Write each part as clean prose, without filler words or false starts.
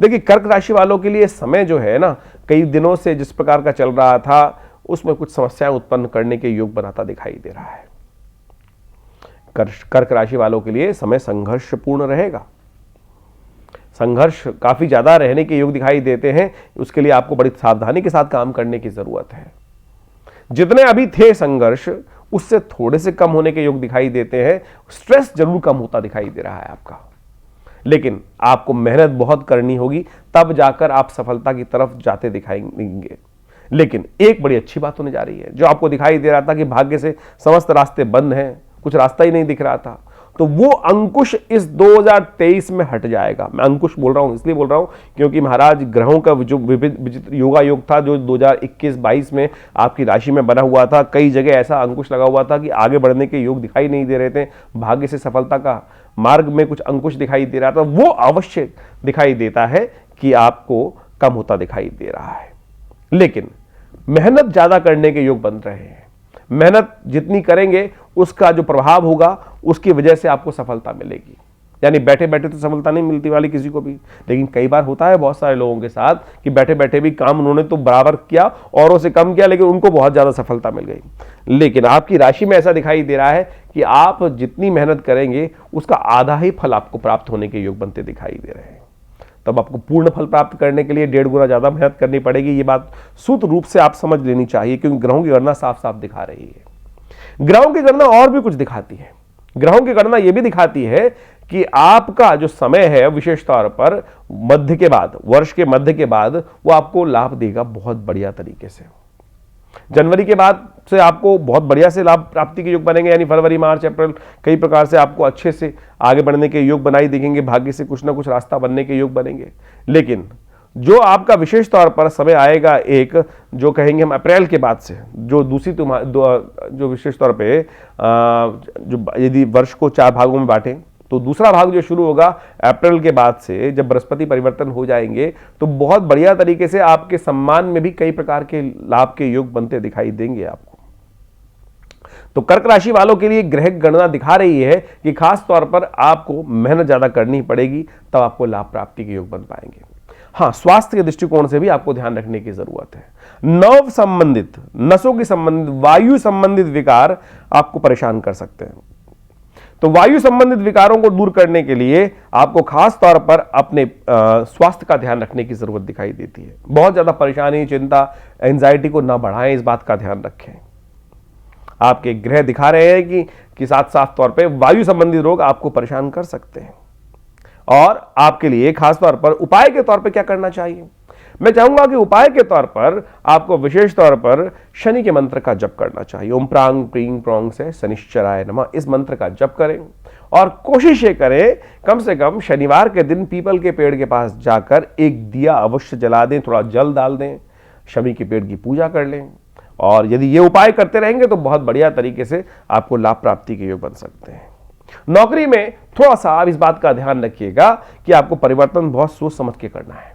देखिए कर्क राशि वालों के लिए समय जो है ना, कई दिनों से जिस प्रकार का चल रहा था उसमें कुछ समस्याएं उत्पन्न करने के योग बनाता दिखाई दे रहा है। कर्क राशि वालों के लिए समय संघर्षपूर्ण रहेगा, संघर्ष काफी ज्यादा रहने के योग दिखाई देते हैं। उसके लिए आपको बड़ी सावधानी के साथ काम करने की जरूरत है। जितने अभी थे संघर्ष उससे थोड़े से कम होने के योग दिखाई देते हैं। स्ट्रेस जरूर कम होता दिखाई दे रहा है आपका, लेकिन आपको मेहनत बहुत करनी होगी, तब जाकर आप सफलता की तरफ जाते दिखाई देंगे। लेकिन एक बड़ी अच्छी बात होने जा रही है, जो आपको दिखाई दे रहा था कि भाग्य से समस्त रास्ते बंद हैं, कुछ रास्ता ही नहीं दिख रहा था, तो वो अंकुश इस 2023 में हट जाएगा। मैं अंकुश बोल रहा हूं, इसलिए बोल रहा हूं क्योंकि महाराज ग्रहों का जो विचित्र योगा योग था जो 2021-22 में आपकी राशि में बना हुआ था, कई जगह ऐसा अंकुश लगा हुआ था कि आगे बढ़ने के योग दिखाई नहीं दे रहे थे। भाग्य से सफलता का मार्ग में कुछ अंकुश दिखाई दे रहा था, वो अवश्य दिखाई देता है कि आपको कम होता दिखाई दे रहा है। लेकिन मेहनत ज्यादा करने के योग बन रहे हैं। मेहनत जितनी करेंगे उसका जो प्रभाव होगा उसकी वजह से आपको सफलता मिलेगी। यानी बैठे बैठे तो सफलता नहीं मिलती वाली किसी को भी, लेकिन कई बार होता है बहुत सारे लोगों के साथ कि बैठे बैठे भी काम उन्होंने तो बराबर किया, औरों से कम किया, लेकिन उनको बहुत ज्यादा सफलता मिल गई। लेकिन आपकी राशि में ऐसा दिखाई दे रहा है कि आप जितनी मेहनत करेंगे उसका आधा ही फल आपको प्राप्त होने के योग बनते दिखाई दे रहे हैं। तब आपको पूर्ण फल प्राप्त करने के लिए 1.5 गुना ज्यादा मेहनत करनी पड़ेगी। ये बात सूत्र रूप से आप समझ लेनी चाहिए, क्योंकि ग्रहों की गणना साफ साफ दिखा रही है। ग्रहों की गणना और भी कुछ दिखाती है। ग्रहों की गणना यह भी दिखाती है कि आपका जो समय है विशेष तौर पर मध्य के बाद, वर्ष के मध्य के बाद, वो आपको लाभ देगा बहुत बढ़िया तरीके से। जनवरी के बाद से आपको बहुत बढ़िया से लाभ प्राप्ति के योग बनेंगे, यानी फरवरी मार्च अप्रैल कई प्रकार से आपको अच्छे से आगे बढ़ने के योग बनाई दिखेंगे। भाग्य से कुछ ना कुछ रास्ता बनने के योग बनेंगे। लेकिन जो आपका विशेष तौर पर समय आएगा, एक जो कहेंगे हम अप्रैल के बाद से, जो दूसरी जो विशेष तौर पे जो यदि वर्ष को 4 भागों में बांटें तो दूसरा भाग जो शुरू होगा अप्रैल के बाद से, जब बृहस्पति परिवर्तन हो जाएंगे तो बहुत बढ़िया तरीके से आपके सम्मान में भी कई प्रकार के लाभ के योग बनते दिखाई देंगे आपको। तो कर्क राशि वालों के लिए ग्रह गणना दिखा रही है कि खास तौर पर आपको मेहनत ज्यादा करनी पड़ेगी, तब आपको लाभ प्राप्ति के योग बन पाएंगे। हाँ, स्वास्थ्य के दृष्टिकोण से भी आपको ध्यान रखने की जरूरत है। नर्व संबंधित, नसों की संबंधित, वायु संबंधित विकार आपको परेशान कर सकते हैं। तो वायु संबंधित विकारों को दूर करने के लिए आपको खास तौर पर अपने स्वास्थ्य का ध्यान रखने की जरूरत दिखाई देती है। बहुत ज्यादा परेशानी, चिंता, एंजाइटी को ना बढ़ाएं, इस बात का ध्यान रखें। आपके ग्रह दिखा रहे हैं कि साफ तौर पे वायु संबंधित रोग आपको परेशान कर सकते हैं। और आपके लिए खास तौर पर उपाय के तौर पे क्या करना चाहिए, मैं चाहूंगा कि उपाय के तौर पर आपको विशेष तौर पर शनि के मंत्र का जप करना चाहिए। ओम प्रांग प्रींग प्रोंग से शनिश्चराय नमः, इस मंत्र का जप करें और कोशिश ये करें कम से कम शनिवार के दिन पीपल के पेड़ के पास जाकर एक दिया अवश्य जला दें, थोड़ा जल डाल दें, शमी के पेड़ की पूजा कर लें। और यदि ये उपाय करते रहेंगे तो बहुत बढ़िया तरीके से आपको लाभ प्राप्ति के योग बन सकते हैं। नौकरी में थोड़ा सा आप इस बात का ध्यान रखिएगा कि आपको परिवर्तन बहुत सोच समझ के करना है।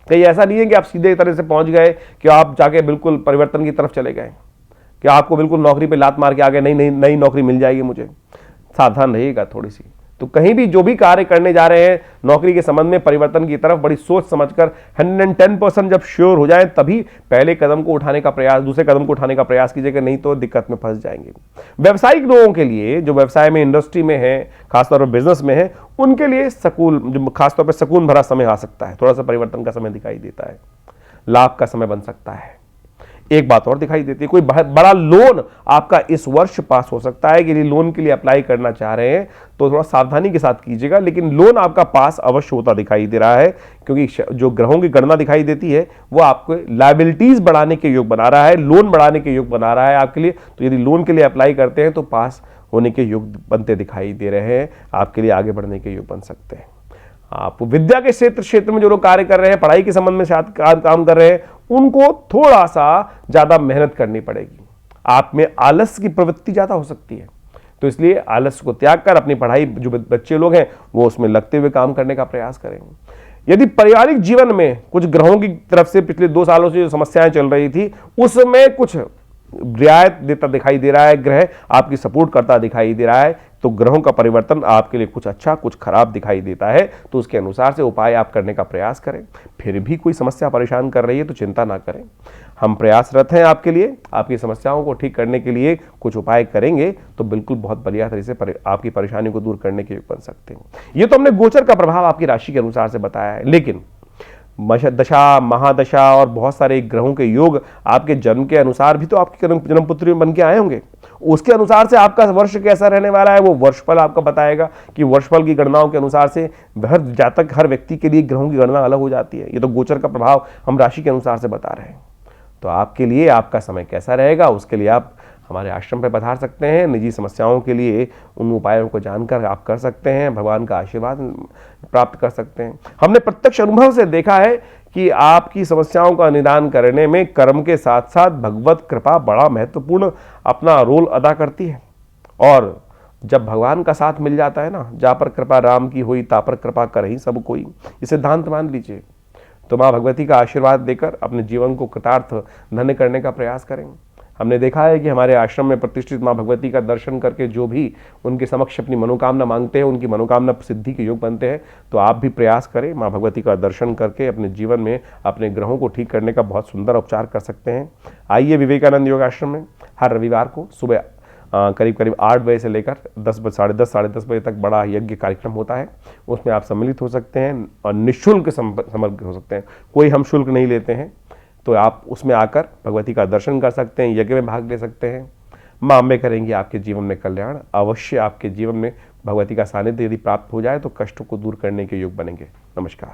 कहीं ऐसा नहीं है कि आप सीधे तरह से पहुंच गए कि आप जाके बिल्कुल परिवर्तन की तरफ चले गए, कि आपको बिल्कुल नौकरी पे लात मार के आ गए, नई नौकरी मिल जाएगी मुझे। सावधान रहिएगा थोड़ी सी। तो कहीं भी जो भी कार्य करने जा रहे हैं नौकरी के संबंध में परिवर्तन की तरफ बड़ी सोच समझकर 110% जब श्योर हो जाए तभी पहले कदम को उठाने का प्रयास, दूसरे कदम को उठाने का प्रयास कीजिएगा, नहीं तो दिक्कत में फंस जाएंगे। व्यावसायिक लोगों के लिए, जो व्यवसाय में, इंडस्ट्री में है, खासतौर पर बिजनेस में है, उनके लिए खासतौर पर सुकून भरा समय आ सकता है। थोड़ा सा परिवर्तन का समय दिखाई देता है, लाभ का समय बन सकता है। एक बात और दिखाई देती है, कोई बड़ा लोन आपका इस वर्ष पास हो सकता है। कि लोन के लिए अप्लाई करना चाह रहे हैं तो थोड़ा सावधानी के साथ कीजिएगा, लेकिन लोन आपका पास अवश्य होता दिखाई दे रहा है, क्योंकि जो ग्रहों की गणना दिखाई देती है वो आपको लायबिलिटीज बढ़ाने के योग बना रहा है, लोन बढ़ाने के योग बना रहा है आपके लिए। तो यदि लोन के लिए अप्लाई करते हैं तो पास होने के योग बनते दिखाई दे रहे हैं, आपके लिए आगे बढ़ने के योग बन सकते हैं। आप विद्या के क्षेत्र में जो लोग कार्य कर रहे हैं, पढ़ाई के संबंध में काम कर रहे हैं, उनको थोड़ा सा ज्यादा मेहनत करनी पड़ेगी। आप में आलस्य की प्रवृत्ति ज्यादा हो सकती है, तो इसलिए आलस्य को त्याग कर अपनी पढ़ाई, जो बच्चे लोग हैं वो उसमें लगते हुए काम करने का प्रयास करेंगे। यदि पारिवारिक जीवन में कुछ ग्रहों की तरफ से पिछले 2 सालों से जो समस्याएं चल रही थी उसमें कुछ रियायत देता दिखाई दे रहा है, ग्रह आपकी सपोर्ट करता दिखाई दे रहा है। तो ग्रहों का परिवर्तन आपके लिए कुछ अच्छा कुछ खराब दिखाई देता है, तो उसके अनुसार से उपाय आप करने का प्रयास करें। फिर भी कोई समस्या परेशान कर रही है तो चिंता ना करें, हम प्रयासरत हैं आपके लिए। आपकी समस्याओं को ठीक करने के लिए कुछ उपाय करेंगे तो बिल्कुल बहुत बढ़िया तरह से आपकी परेशानी को दूर करने के बन सकते हैं। ये तो हमने गोचर का प्रभाव आपकी राशि के अनुसार से बताया है, लेकिन दशा, महादशा और बहुत सारे ग्रहों के योग आपके जन्म के अनुसार भी तो आपकी जन्मपुत्री में बन के आए होंगे। उसके अनुसार से आपका वर्ष कैसा रहने वाला है वो वर्षफल आपका बताएगा कि वर्षफल की गणनाओं के अनुसार से हर जातक, हर व्यक्ति के लिए ग्रहों की गणना अलग हो जाती है। ये तो गोचर का प्रभाव हम राशि के अनुसार से बता रहे हैं। तो आपके लिए आपका समय कैसा रहेगा उसके लिए आप हमारे आश्रम पर पधार सकते हैं। निजी समस्याओं के लिए उन उपायों को जानकर आप कर सकते हैं, भगवान का आशीर्वाद प्राप्त कर सकते हैं। हमने प्रत्यक्ष अनुभव से देखा है कि आपकी समस्याओं का निदान करने में कर्म के साथ साथ भगवत कृपा बड़ा महत्वपूर्ण अपना रोल अदा करती है। और जब भगवान का साथ मिल जाता है ना, जा पर कृपा राम की हुई ता पर कृपा करहि सब कोई, ये सिद्धांत मान लीजिए। तो माँ भगवती का आशीर्वाद देकर अपने जीवन को कृतार्थ धन्य करने का प्रयास करें। हमने देखा है कि हमारे आश्रम में प्रतिष्ठित माँ भगवती का दर्शन करके जो भी उनके समक्ष अपनी मनोकामना मांगते हैं, उनकी मनोकामना सिद्धि के योग बनते हैं। तो आप भी प्रयास करें, माँ भगवती का दर्शन करके अपने जीवन में अपने ग्रहों को ठीक करने का बहुत सुंदर उपचार कर सकते हैं। आइए विवेकानंद योग आश्रम में हर रविवार को सुबह करीब 8 बजे से लेकर 10 बजे, साढ़े दस बजे तक बड़ा यज्ञ कार्यक्रम होता है। उसमें आप सम्मिलित हो सकते हैं और निःशुल्क समर्पित हो सकते हैं, कोई हम शुल्क नहीं लेते हैं। तो आप उसमें आकर भगवती का दर्शन कर सकते हैं, यज्ञ में भाग ले सकते हैं। माँ अम्बे करेंगी आपके जीवन में कल्याण। अवश्य आपके जीवन में भगवती का सानिध्य यदि प्राप्त हो जाए तो कष्टों को दूर करने के योग बनेंगे। नमस्कार।